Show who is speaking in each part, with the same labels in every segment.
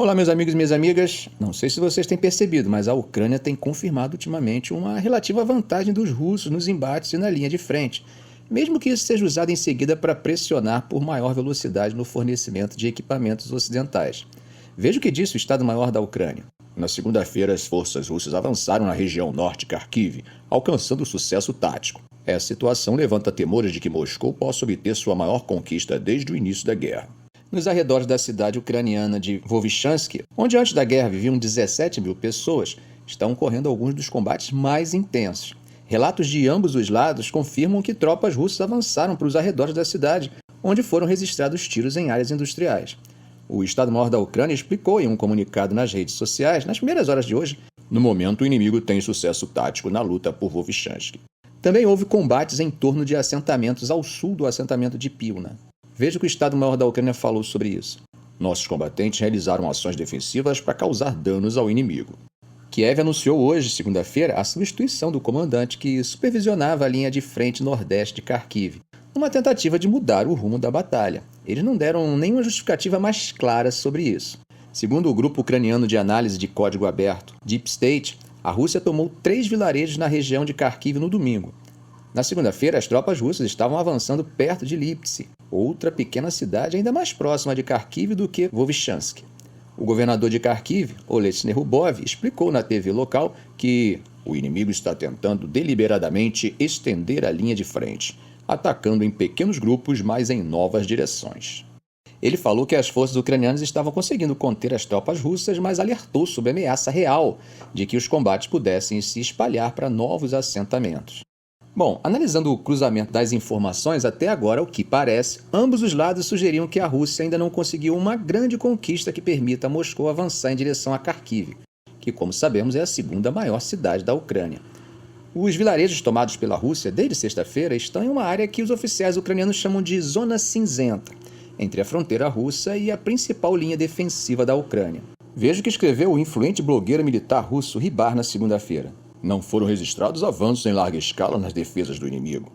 Speaker 1: Olá, meus amigos e minhas amigas. Não sei se vocês têm percebido, mas a Ucrânia tem confirmado ultimamente uma relativa vantagem dos russos nos embates e na linha de frente, mesmo que isso seja usado em seguida para pressionar por maior velocidade no fornecimento de equipamentos ocidentais. Veja o que disse o Estado-Maior da Ucrânia. Na segunda-feira, as forças russas avançaram na região norte de Kharkiv, alcançando sucesso tático. Essa situação levanta temores de que Moscou possa obter sua maior conquista desde o início da guerra. Nos arredores da cidade ucraniana de Vovchansk, onde antes da guerra viviam 17 mil pessoas, estão ocorrendo alguns dos combates mais intensos. Relatos de ambos os lados confirmam que tropas russas avançaram para os arredores da cidade, onde foram registrados tiros em áreas industriais. O Estado-Maior da Ucrânia explicou em um comunicado nas redes sociais, nas primeiras horas de hoje, no momento o inimigo tem sucesso tático na luta por Vovchansk. Também houve combates em torno de assentamentos ao sul do assentamento de Pilna. Veja o que o Estado-Maior da Ucrânia falou sobre isso. Nossos combatentes realizaram ações defensivas para causar danos ao inimigo. Kiev anunciou hoje, segunda-feira, a substituição do comandante que supervisionava a linha de frente nordeste de Kharkiv, numa tentativa de mudar o rumo da batalha. Eles não deram nenhuma justificativa mais clara sobre isso. Segundo o grupo ucraniano de análise de código aberto, Deep State, a Rússia tomou 3 vilarejos na região de Kharkiv no domingo. Na segunda-feira, as tropas russas estavam avançando perto de Liptsi, outra pequena cidade ainda mais próxima de Kharkiv do que Vovchansk. O governador de Kharkiv, Oleksiy Nerubov, explicou na TV local que o inimigo está tentando deliberadamente estender a linha de frente, atacando em pequenos grupos, mas em novas direções. Ele falou que as forças ucranianas estavam conseguindo conter as tropas russas, mas alertou sobre a ameaça real de que os combates pudessem se espalhar para novos assentamentos. Bom, analisando o cruzamento das informações, até agora, o que parece, ambos os lados sugeriam que a Rússia ainda não conseguiu uma grande conquista que permita a Moscou avançar em direção a Kharkiv, que, como sabemos, é a segunda maior cidade da Ucrânia. Os vilarejos tomados pela Rússia desde sexta-feira estão em uma área que os oficiais ucranianos chamam de Zona Cinzenta, entre a fronteira russa e a principal linha defensiva da Ucrânia. Veja o que escreveu o influente blogueiro militar russo Rybar na segunda-feira. Não foram registrados avanços em larga escala nas defesas do inimigo.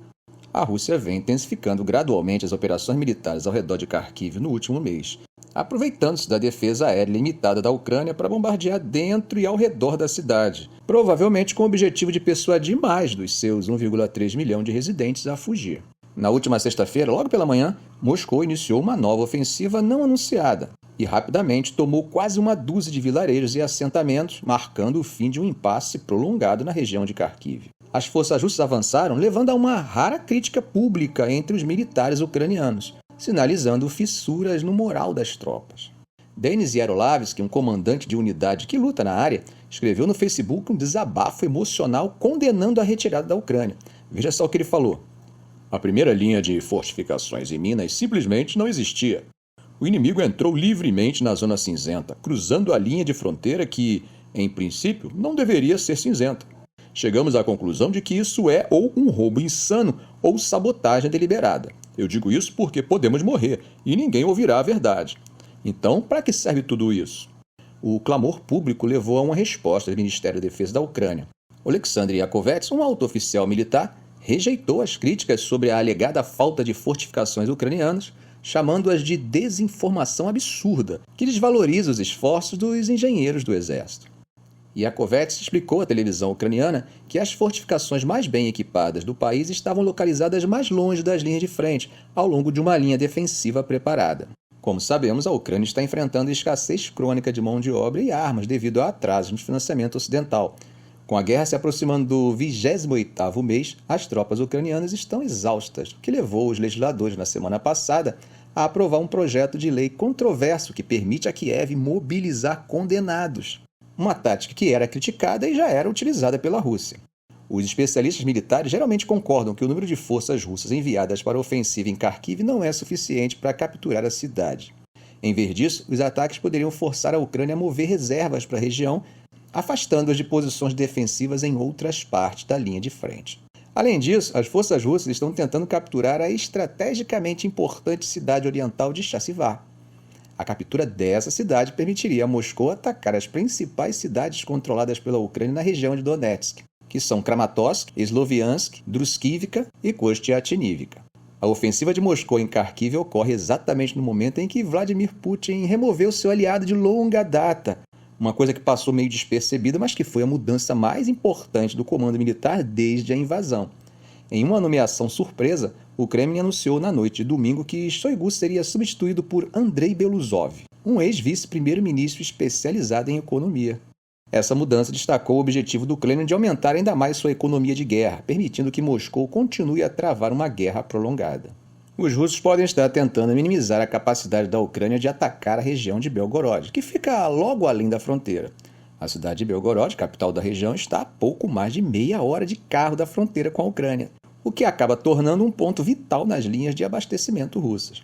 Speaker 1: A Rússia vem intensificando gradualmente as operações militares ao redor de Kharkiv no último mês, aproveitando-se da defesa aérea limitada da Ucrânia para bombardear dentro e ao redor da cidade, provavelmente com o objetivo de persuadir mais dos seus 1,3 milhão de residentes a fugir. Na última sexta-feira, logo pela manhã, Moscou iniciou uma nova ofensiva não anunciada e rapidamente tomou quase uma dúzia de vilarejos e assentamentos, marcando o fim de um impasse prolongado na região de Kharkiv. As forças russas avançaram, levando a uma rara crítica pública entre os militares ucranianos, sinalizando fissuras no moral das tropas. Denis Yarolavsky, um comandante de unidade que luta na área, escreveu no Facebook um desabafo emocional condenando a retirada da Ucrânia. Veja só o que ele falou. A primeira linha de fortificações em Minas simplesmente não existia. O inimigo entrou livremente na Zona Cinzenta, cruzando a linha de fronteira que, em princípio, não deveria ser cinzenta. Chegamos à conclusão de que isso é ou um roubo insano ou sabotagem deliberada. Eu digo isso porque podemos morrer e ninguém ouvirá a verdade. Então, para que serve tudo isso? O clamor público levou a uma resposta do Ministério da Defesa da Ucrânia. Oleksandr Yakovets, um alto oficial militar, rejeitou as críticas sobre a alegada falta de fortificações ucranianas, chamando-as de desinformação absurda, que desvaloriza os esforços dos engenheiros do exército. Yakovets explicou à televisão ucraniana que as fortificações mais bem equipadas do país estavam localizadas mais longe das linhas de frente, ao longo de uma linha defensiva preparada. Como sabemos, a Ucrânia está enfrentando escassez crônica de mão de obra e armas devido a atrasos no financiamento ocidental. Com a guerra se aproximando do 28º mês, as tropas ucranianas estão exaustas, o que levou os legisladores na semana passada a aprovar um projeto de lei controverso que permite a Kiev mobilizar condenados. Uma tática que era criticada e já era utilizada pela Rússia. Os especialistas militares geralmente concordam que o número de forças russas enviadas para a ofensiva em Kharkiv não é suficiente para capturar a cidade. Em vez disso, os ataques poderiam forçar a Ucrânia a mover reservas para a região, afastando-as de posições defensivas em outras partes da linha de frente. Além disso, as forças russas estão tentando capturar a estrategicamente importante cidade oriental de Chasiv-Yar. A captura dessa cidade permitiria a Moscou atacar as principais cidades controladas pela Ucrânia na região de Donetsk, que são Kramatorsk, Sloviansk, Druskivka e Kostiantynivka. A ofensiva de Moscou em Kharkiv ocorre exatamente no momento em que Vladimir Putin removeu seu aliado de longa data, uma coisa que passou meio despercebida, mas que foi a mudança mais importante do comando militar desde a invasão. Em uma nomeação surpresa, o Kremlin anunciou na noite de domingo que Shoigu seria substituído por Andrei Beluzov, um ex-vice-primeiro-ministro especializado em economia. Essa mudança destacou o objetivo do Kremlin de aumentar ainda mais sua economia de guerra, permitindo que Moscou continue a travar uma guerra prolongada. Os russos podem estar tentando minimizar a capacidade da Ucrânia de atacar a região de Belgorod, que fica logo além da fronteira. A cidade de Belgorod, capital da região, está a pouco mais de meia hora de carro da fronteira com a Ucrânia, o que acaba tornando um ponto vital nas linhas de abastecimento russas.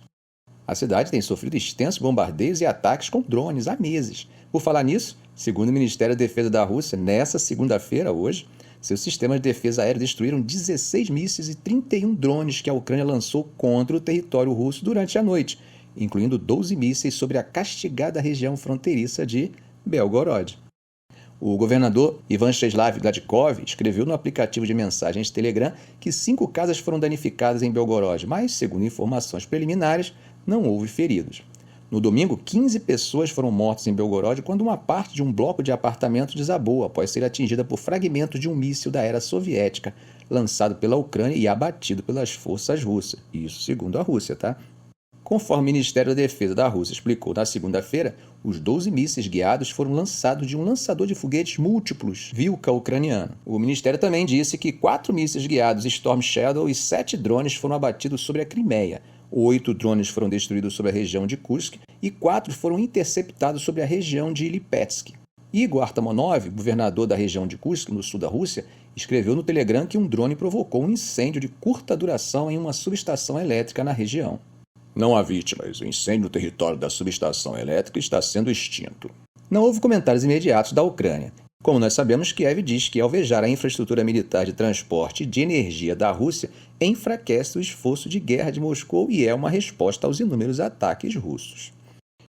Speaker 1: A cidade tem sofrido extensos bombardeios e ataques com drones há meses. Por falar nisso, segundo o Ministério da Defesa da Rússia, nessa segunda-feira, hoje, seus sistemas de defesa aérea destruíram 16 mísseis e 31 drones que a Ucrânia lançou contra o território russo durante a noite, incluindo 12 mísseis sobre a castigada região fronteiriça de Belgorod. O governador Ivan Vyacheslav Gladkov escreveu no aplicativo de mensagens Telegram que 5 casas foram danificadas em Belgorod, mas, segundo informações preliminares, não houve feridos. No domingo, 15 pessoas foram mortas em Belgorod quando uma parte de um bloco de apartamentos desabou após ser atingida por fragmentos de um míssil da era soviética, lançado pela Ucrânia e abatido pelas forças russas. Isso segundo a Rússia, tá? Conforme o Ministério da Defesa da Rússia explicou na segunda-feira, os 12 mísseis guiados foram lançados de um lançador de foguetes múltiplos Vilka ucraniano. O Ministério também disse que 4 mísseis guiados Storm Shadow e 7 drones foram abatidos sobre a Crimeia. 8 drones foram destruídos sobre a região de Kursk e 4 foram interceptados sobre a região de Lipetsk. Igor Artamonov, governador da região de Kursk, no sul da Rússia, escreveu no Telegram que um drone provocou um incêndio de curta duração em uma subestação elétrica na região. Não há vítimas. O incêndio no território da subestação elétrica está sendo extinto. Não houve comentários imediatos da Ucrânia. Como nós sabemos, Kiev diz que alvejar a infraestrutura militar de transporte e de energia da Rússia enfraquece o esforço de guerra de Moscou e é uma resposta aos inúmeros ataques russos.